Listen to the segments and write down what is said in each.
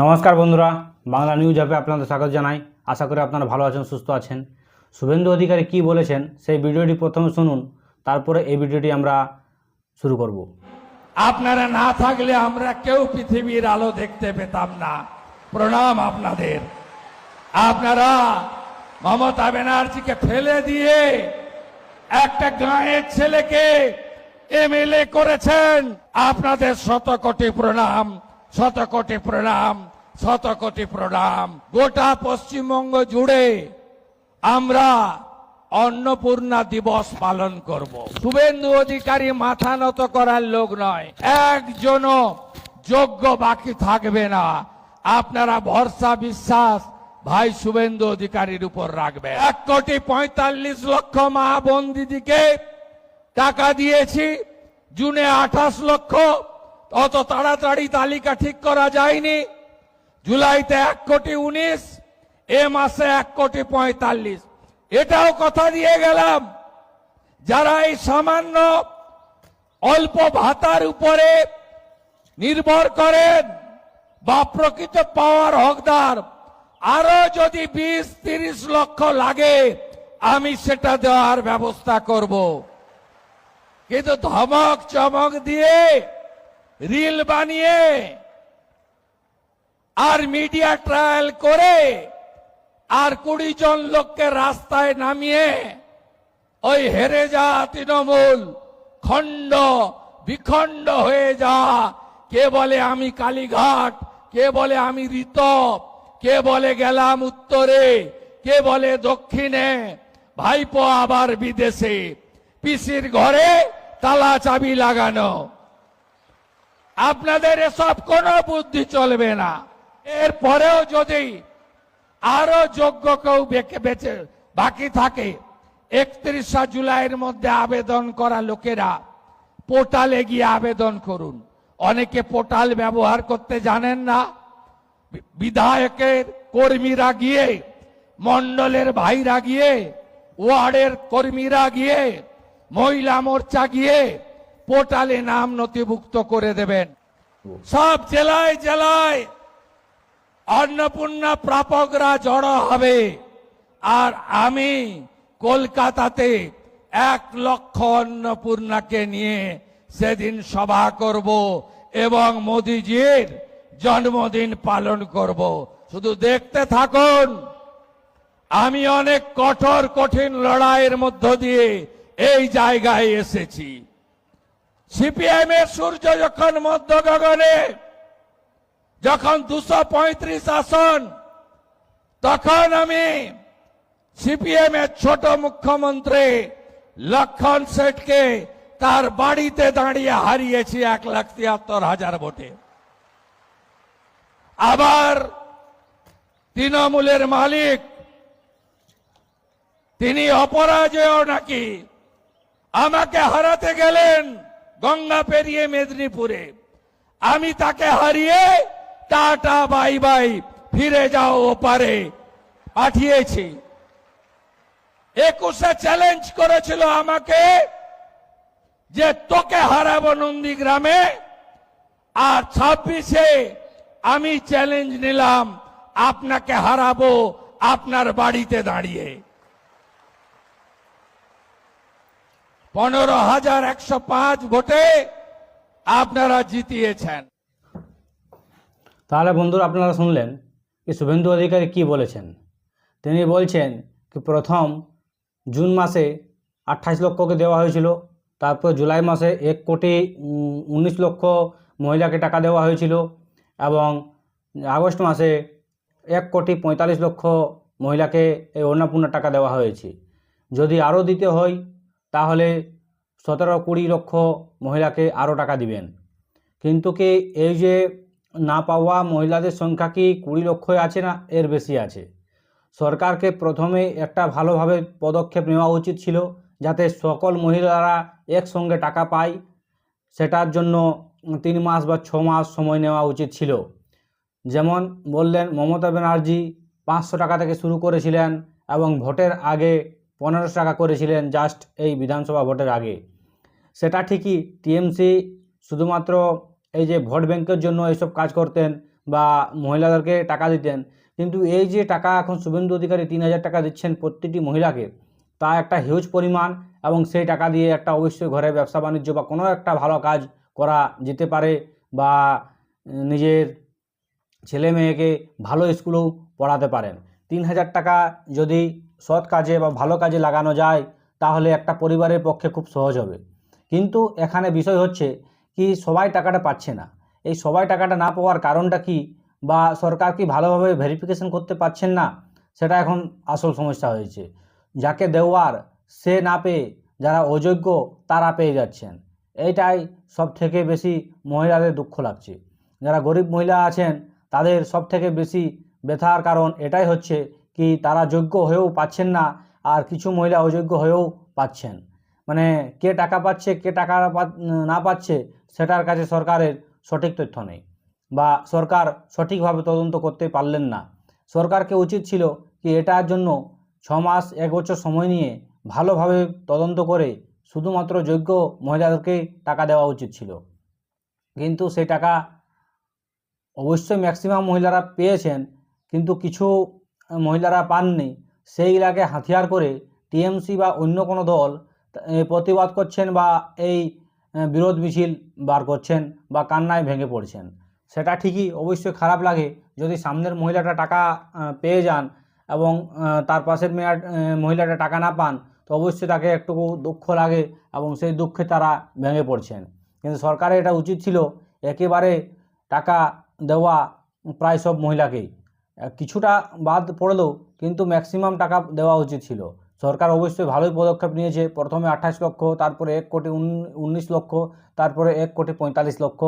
নমস্কার বন্ধুরা, বাংলা নিউজ অ্যাপে আপনাদের স্বাগত জানাই। আশা করি আপনারা ভালো আছেন, সুস্থ আছেন। শুভেন্দু অধিকারী কি বলেছেন সেই ভিডিওটি প্রথমে শুনুন, তারপরে এই ভিডিওটি আমরা শুরু করব। আপনারা না থাকলে আমরা কেউ পৃথিবীর আলো দেখতে পেতাম না। প্রণাম আপনাদের। আপনারা মমতা ব্যানার্জিকে ফেলে দিয়ে একটা গাঁয়ের ছেলেকে এমএলএ করেছেন। আপনাদের শত কোটি প্রণাম, শত কোটি প্রণাম, শত কোটি প্রণাম। গোটা পশ্চিমবঙ্গ জুড়ে আমরা অন্নপূর্ণা দিবস পালন করব। শুভেন্দু অধিকারী মাথা নত করার লোক নয়, একজনও যোগ্য বাকি থাকবে না। আপনারা ভরসা বিশ্বাস ভাই শুভেন্দু অধিকারীর উপর রাখবেন। 1,45,00,000 মা বোন দিদিকে টাকা দিয়েছি, জুনে 28 লক্ষ। অত তাড়াতাড়ি তালিকা ঠিক করা যায়নি। জুলাইতে 1,19,00,000, এ মাসে 1,45,00,000। এটাও কথা দিয়ে গেলাম, যারা এই সামান্য অল্প ভাতার উপরে নির্ভর করেন বা প্রকৃত পাওয়ার হকদার, আরো যদি 20-30 লক্ষ লাগে আমি সেটা দেওয়ার ব্যবস্থা করব। কিন্তু ধমক চমক দিয়ে, রিল বানিয়ে আর মিডিয়া ট্রায়াল করে আর 20 জন লোককে রাস্তায় নামিয়ে ওই হেরে যা তৃণমূল, খণ্ড বিখণ্ড হয়ে যা। কে বলে আমি কালীঘাট, কে বলে আমি ঋতব, কে বলে গেলাম উত্তরে, কে বলে দক্ষিণে, ভাইপো আবার বিদেশে, পিসির ঘরে তালা চাবি লাগানো। আপনাদের এসব কোনো বুদ্ধি চলবে না। এরপরেও যদি আরো যোগ্য কেউ বেঁচে বাকি থাকে, 31 জুলাইয়ের মধ্যে আবেদন করা লোকেরা পোর্টালে গিয়ে আবেদন করুন। অনেকে পোর্টাল ব্যবহার করতে জানেন না। বিধায়কের কর্মীরা গিয়ে, মন্ডলের ভাইরা গিয়ে, ওয়ার্ডের কর্মীরা গিয়ে, মহিলা মোর্চা গিয়ে পোর্টালে নাম নথিভুক্ত করে দেবেন। সব জেলায় জেলায় অন্নপূর্ণা প্রাপকরা জড়ো হবে। আর আমি কলকাতাতে 1 লক্ষ অন্নপূর্ণাকে নিয়ে সেদিন সভা করব এবং মোদিজির জন্মদিন পালন করব। শুধু দেখতে থাকুন। আমি অনেক কঠোর কঠিন লড়াইয়ের মধ্য দিয়ে এই জায়গায় এসেছি। সিপিএম এর সূর্য যখন মধ্য গগনে, যখন 235 আসন, তখন আমি সিপিএম এর ছোট মুখ্যমন্ত্রী লক্ষণ শেঠকে তার বাড়িতে দাঁড়িয়ে হারিয়েছি 1,73,000 ভোটে। আবার তৃণমূলের মালিক, তিনি অপরাজেয় নাকি, আমাকে হারাতে গেলেন গঙ্গা পেরিয়ে মেদিনীপুরে। আমি তাকে হারিয়ে টাটা বাই বাই, ফিরে যাও ওপারে পাঠিয়েছি। 21-এ চ্যালেঞ্জ করেছিল আমাকে যে তোকে হারাবো নন্দীগ্রামে, আর 26-এ আমি চ্যালেঞ্জ নিলাম আপনাকে হারাবো আপনার বাড়িতে দাঁড়িয়ে। 15,105 ভোটে আপনারা জিতিয়েছেন। তাহলে বন্ধুরা, আপনারা শুনলেন যে শুভেন্দু অধিকারী কি বলেছেন। তিনি বলছেন কি প্রথম জুন মাসে 28 লক্ষকে দেওয়া হয়েছিল, তারপর জুলাই মাসে 1,19,00,000 মহিলাকে টাকা দেওয়া হয়েছিল, এবং আগস্ট মাসে 1,45,00,000 মহিলাকে এই অন্নপূর্ণা টাকা দেওয়া হয়েছে। যদি আরও দিতে হয় তাহলে 17-20 লক্ষ মহিলাকে আরও টাকা দিবেন। কিন্তু কি এই যে না পাওয়া মহিলাদের সংখ্যা কি 20 লক্ষই আছে না এর বেশি আছে? সরকারকে প্রথমে একটা ভালোভাবে পদক্ষেপ নেওয়া উচিত ছিল, যাতে সকল মহিলারা একসঙ্গে টাকা পায়। সেটার জন্য 3 মাস বা 6 মাস সময় নেওয়া উচিত ছিল। যেমন বললেন, মমতা ব্যানার্জি 500 টাকা থেকে শুরু করেছিলেন এবং ভোটের আগে 1500 টাকা করেছিলেন, জাস্ট এই বিধানসভা ভোটের আগে। সেটা ঠিকই, টিএমসি শুধুমাত্র এই যে ভোট ব্যাংকের জন্য এইসব কাজ করতেন, বা মহিলাদেরকে টাকা দিতেন। কিন্তু এই যে টাকা এখন শুভেন্দু অধিকারী 3,000 টাকা দিচ্ছেন প্রতিটি মহিলাকে, তা একটা হিউজ পরিমাণ, এবং সেই টাকা দিয়ে একটা অবশ্যই ঘরে ব্যবসা বাণিজ্য বা কোনো একটা ভালো কাজ করা যেতে পারে, বা নিজের ছেলে মেয়েকে ভালো স্কুলেও পড়াতে পারেন। 3,000 টাকা যদি সৎ কাজে বা ভালো কাজে লাগানো যায় তাহলে একটা পরিবারের পক্ষে খুব সহজ হবে। কিন্তু এখানে বিষয় হচ্ছে কি, সবাই টাকাটা পাচ্ছে না। এই সবাই টাকাটা না পাওয়ার কারণটা কি, বা সরকার কি ভালোভাবে ভেরিফিকেশন করতে পারছেন না, সেটা এখন আসল সমস্যা হয়েছে। যাকে দেওয়ার সে না পেয়ে যারা অযোগ্য তারা পেয়ে যাচ্ছেন। এইটাই সব থেকে বেশি মহিলাদের দুঃখ লাগছে। যারা গরিব মহিলা আছেন তাদের সব থেকে বেশি ব্যথার কারণ এটাই হচ্ছে কি, তারা যোগ্য হয়েও পাচ্ছেন না, আর কিছু মহিলা অযোগ্য হয়েও পাচ্ছেন। মানে কে টাকা পাচ্ছে কে টাকা না পাচ্ছে সেটার কাছে সরকারের সঠিক তথ্য নেই, বা সরকার সঠিকভাবে তদন্ত করতে পারলেন না। সরকারকে উচিত ছিল কি এটার জন্য 6 মাস 1 বছর সময় নিয়ে ভালোভাবে তদন্ত করে শুধুমাত্র যোগ্য মহিলাদেরকেই টাকা দেওয়া উচিত ছিল। কিন্তু সেই টাকা অবশ্যই ম্যাক্সিমাম মহিলারা পেয়েছেন, কিন্তু কিছু মহিলারা পাননি। সেইগুলাকে হাতিয়ার করে টিএমসি বা অন্য কোনো দল প্রতিবাদ করছেন, বা এই বিরোধ মিছিল বার করছেন, বা কান্নায় ভেঙে পড়ছেন। সেটা ঠিকই, অবশ্যই খারাপ লাগে যদি সামনের মহিলাটা টাকা পেয়ে যান এবং তার পাশের মহিলাটা টাকা না পান, তো অবশ্যই তাকে একটু দুঃখ লাগে এবং সেই দুঃখে তারা ভেঙে পড়ছেন। কিন্তু সরকারের এটা উচিত ছিল একেবারে টাকা দেওয়া প্রায় সব মহিলাকেই, কিছুটা বাদ পড়লেও কিন্তু ম্যাক্সিমাম টাকা দেওয়া উচিত ছিল। সরকার অবশ্যই ভালোই পদক্ষেপ নিয়েছে। প্রথমে 28 লক্ষ, তারপরে 1,19 লক্ষ, তারপরে 1,45 লক্ষ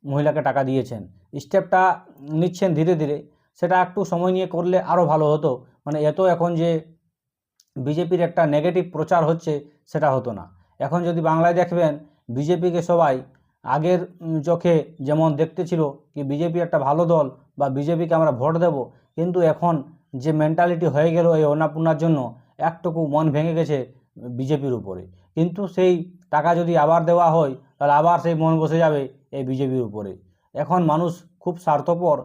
মহিলাকে টাকা দিয়েছেন। স্টেপটা নিচ্ছেন ধীরে ধীরে, সেটা একটু সময় নিয়ে করলে আরও ভালো হতো। মানে এত এখন যে বিজেপির একটা নেগেটিভ প্রচার হচ্ছে সেটা হতো না। এখন যদি বাংলায় দেখবেন বিজেপিকে সবাই আগের চোখে যেমন দেখতে ছিল কি বিজেপি একটা ভালো দল বা বিজেপিকে আমরা ভোট দেব, কিন্তু এখন যে মেন্টালিটি হয়ে গেল এই অন্নপূর্ণার জন্য একটুকু মন ভেঙে গেছে বিজেপির উপরে। কিন্তু সেই টাকা যদি আবার দেওয়া হয় তাহলে আবার সেই মন বসে যাবে এই বিজেপির উপরে। এখন মানুষ খুব স্বার্থপর,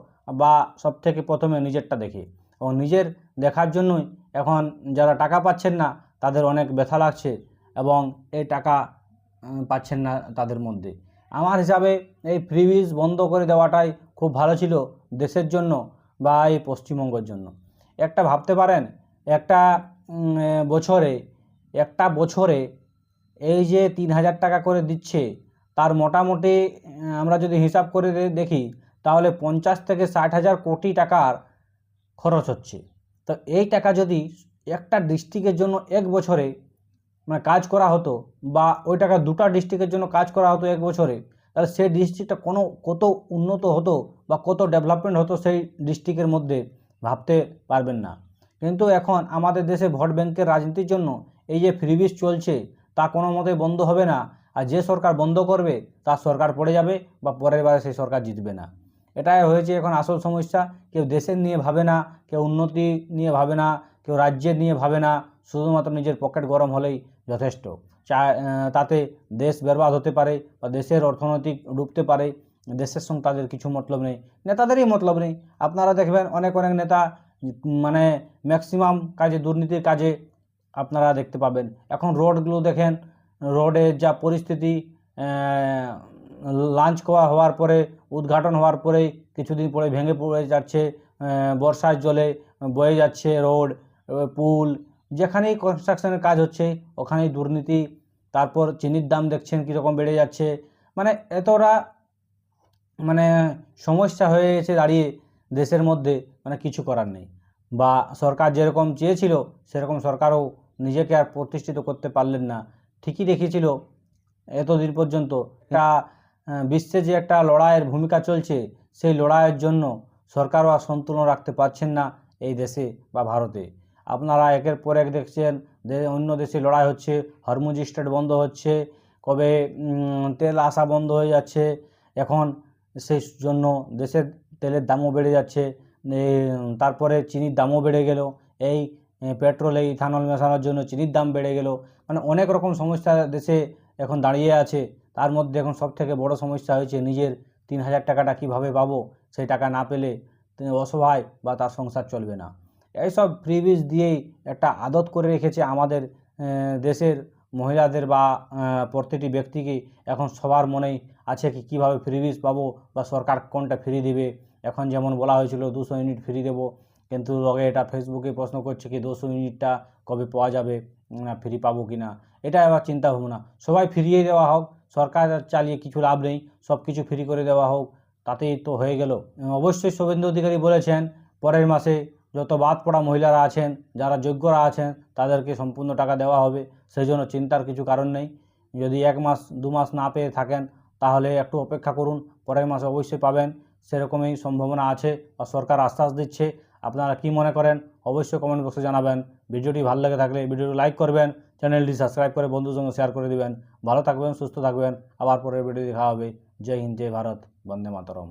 বা সব থেকে প্রথমে নিজেরটা দেখে, এবং নিজের দেখার জন্যই এখন যারা টাকা পাচ্ছেন না তাদের অনেক ব্যথা লাগছে, এবং এই টাকা পাচ্ছেন না তাদের মধ্যে। আমার হিসাবে এই ফ্রিবিজ বন্ধ করে দেওয়াটাই খুব ভালো ছিল দেশের জন্য বা এই পশ্চিমবঙ্গের জন্য। একটা ভাবতে পারেন, একটা বছরে এই যে 3,000 টাকা করে দিচ্ছে, তার মোটামুটি আমরা যদি হিসাব করে দেখি তাহলে 50 থেকে 60,000 কোটি টাকার খরচ হচ্ছে। তো এই টাকা যদি একটা ডিস্ট্রিক্টের জন্য 1 বছরে মানে কাজ করা হতো, বা ওই টাকা 2টা ডিস্ট্রিক্টের জন্য কাজ করা হতো 1 বছরে, তাহলে সেই ডিস্ট্রিক্টটা কত উন্নত হতো বা কত ডেভেলপমেন্ট হতো সেই ডিস্ট্রিক্টের মধ্যে ভাবতে পারবেন না। কিন্তু এখন আমাদের দেশে ভোট ব্যাংকের রাজনীতির জন্য এই যে ফ্রিবিজ চলছে তা কোনো মতেই বন্ধ হবে না। আর যে সরকার বন্ধ করবে তার সরকার পড়ে যাবে, বা পরের বারে সেই সরকার জিতবে না। এটাই হয়েছে এখন আসল সমস্যা। কেউ দেশের নিয়ে ভাবে না, কেউ উন্নতি নিয়ে ভাবে না, কেউ রাজ্যের নিয়ে ভাবে না, শুধুমাত্র নিজের পকেট গরম হলেই যথেষ্ট। তাতে দেশ বরবাদ হতে পারে বা দেশের অর্থনৈতিক ডুবতে পারে, দেশের সঙ্গে তাদের কিছু মতলব নেই, নেতাদেরই মতলব নেই। আপনারা দেখবেন অনেক নেতা মানে ম্যাক্সিমাম কাজে দুর্নীতির কাজে আপনারা দেখতে পাবেন। এখন রোডগুলো দেখেন, রোডের যা পরিস্থিতি, লঞ্চ হওয়ার পরে উদ্ঘাটন হওয়ার পরেই কিছুদিন পরে ভেঙে পড়ে যাচ্ছে, বর্ষার জলে বয়ে যাচ্ছে রোড, পুল, যেখানেই কনস্ট্রাকশনের কাজ হচ্ছে ওখানেই দুর্নীতি। তারপর চিনির দাম দেখছেন কীরকম বেড়ে যাচ্ছে। মানে এতটা মানে সমস্যা হয়ে গেছে দাঁড়িয়ে দেশের মধ্যে, মানে কিছু করার নেই। বা সরকার যেরকম চেয়েছিল সেরকম সরকারও নিজেকে আর প্রতিষ্ঠিত করতে পারলেন না। ঠিকই দেখিয়েছিল এতদিন পর্যন্ত। এটা বিশ্বে যে একটা লড়াইয়ের ভূমিকা চলছে, সেই লড়াইয়ের জন্য সরকারও আর সন্তুলন রাখতে পারছেন না এই দেশে বা ভারতে। আপনারা একের পর এক দেখছেন অন্য দেশে লড়াই হচ্ছে, হরমুজ স্ট্রেট বন্ধ হচ্ছে, কবে তেল আসা বন্ধ হয়ে যাচ্ছে। এখন সেই জন্য দেশের তেলের দামও বেড়ে যাচ্ছে, তারপরে চিনির দামও বেড়ে গেল। এই পেট্রোলে ইথানল মেশানোর জন্য চিনির দাম বেড়ে গেল। মানে অনেক রকম সমস্যা দেশে এখন দাঁড়িয়ে আছে। তার মধ্যে এখন সবথেকে বড় সমস্যা হয়েছে নিজের 3,000 টাকাটা কীভাবে পাবো, সেই টাকা না পেলে তিনি অসহায় বা তার সংসার চলবে না। এইসব ফ্রিবিজ দিয়েই একটা আদত করে রেখেছে আমাদের দেশের মহিলাদের বা প্রতিটি ব্যক্তিকে। এখন সবার মনেই আছে কি কীভাবে ফ্রিবিজ পাবো বা সরকার কোনটা ফ্রি দেবে। এখন যেমন বলা হয়েছিল 200 ইউনিট ফ্রি দেবো, কিন্তু লগে এটা ফেসবুকে প্রশ্ন করছে কি 200 ইউনিটটা কবে পাওয়া যাবে, ফ্রি পাবো কি না। এটা আবার চিন্তা ভাবনা, সবাই ফ্রিয়ে দেওয়া হোক, সরকার চালিয়ে কিছু লাভ নেই, সব কিছু ফ্রি করে দেওয়া হোক, তাতেই তো হয়ে গেল। অবশ্যই শুভেন্দু অধিকারী বলেছেন পরের মাসে যত বাদ পড়া মহিলারা আছেন, যারা যোগ্যরা আছেন, তাদেরকে সম্পূর্ণ টাকা দেওয়া হবে। সেই জন্য চিন্তার কিছু কারণ নেই। যদি 1 মাস 2 মাস না পেয়ে থাকেন তাহলে একটু অপেক্ষা করুন, পরের মাসে অবশ্যই পাবেন, সেরকমই সম্ভাবনা আছে বা সরকার আশ্বাস দিচ্ছে। আপনারা কি মনে করেন অবশ্যই কমেন্ট বক্সে জানাবেন। ভিডিওটি ভালো লেগে থাকলে ভিডিওটি লাইক করবেন, চ্যানেলটি সাবস্ক্রাইব করে বন্ধুর সঙ্গে শেয়ার করে দিবেন। ভালো থাকবেন, সুস্থ থাকবেন, আবার পরের ভিডিও দেখা হবে। জয় হিন্দ, জয় ভারত, বন্দে মাতরম।